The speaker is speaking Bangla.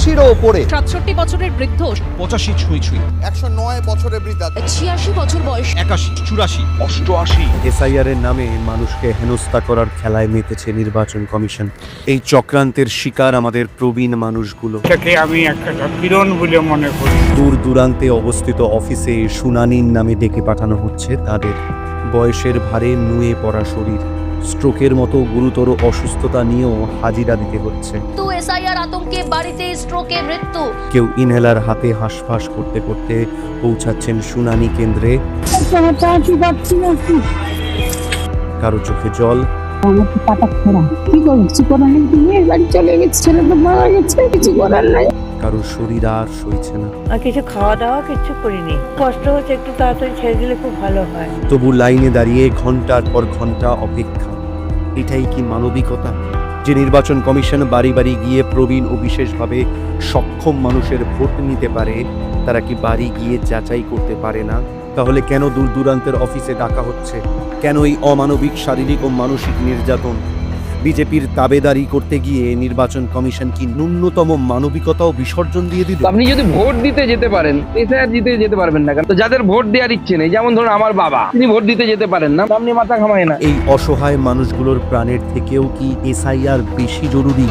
80-র ওপরে, 67 বছরের বৃদ্ধ, 85 ছুঁই 109 বছরের বৃদ্ধা, 86 বছর বয়স, 81 84 88 এসআইআর এর নামে মানুষকে হেনস্থা করার খেলায় মেতেছে নির্বাচন কমিশন। এই চক্রান্তের শিকার আমাদের প্রবীণ মানুষগুলো। এটাকে আমি একটা কিরণ বলে মনে করি। দূর দূরান্তে অবস্থিত অফিসে শুনানির নামে ডেকে পাঠানো হচ্ছে তাদের। বয়সের ভারে নুয়ে পড়া শরীর, স্ট্রোকের মতো গুরুতর অসুস্থতা নিয়েও হাজিরা দিতে হচ্ছে। তো এসআইআর আতঙ্কে বাড়িতে স্ট্রোকে মৃত্যু। কেউ ইনহেলার হাতে হাঁসফাঁস করতে করতে পৌঁছাচ্ছেন শুনানি কেন্দ্রে। কারো চোখে জল, কারো শরীর আর সইছে না। আর কিছু খাওয়া দাওয়া কিছু করিনি, কষ্ট হচ্ছে, একটু তাড়াতাড়ি ছেড়ে দিলে খুব ভালো হয়। তবু লাইনে দাঁড়িয়ে ঘন্টার পর ঘন্টা অপেক্ষা। এটাই কি মানবিকতা? যে নির্বাচন কমিশন বাড়ি বাড়ি গিয়ে প্রবীণ ও বিশেষভাবে সক্ষম মানুষের ভোট নিতে পারে, তারা কি বাড়ি গিয়ে যাচাই করতে পারে না? তাহলে কেন দূর দূরান্তের অফিসে ডাকা হচ্ছে? কেন এই অমানবিক শারীরিক ও মানসিক নির্যাতন? বিজেপির তাবেদারি করতে গিয়ে নির্বাচন কমিশন কি ন্যূনতম মানবিকতাও বিসর্জন দিয়ে দিল? আপনি যদি ভোট দিতে যেতে পারেন, এসআইআর দিতে যেতে পারবেন না কেন? তো যাদের ভোট দেওয়ার ইচ্ছে নেই, যেমন ধরুন আমার বাবা, তিনি ভোট দিতে যেতে পারেন না, আপনি মাথা ঘামায় না। এই অসহায় মানুষগুলোর প্রাণের থেকেও কি এসআইআর বেশি জরুরি?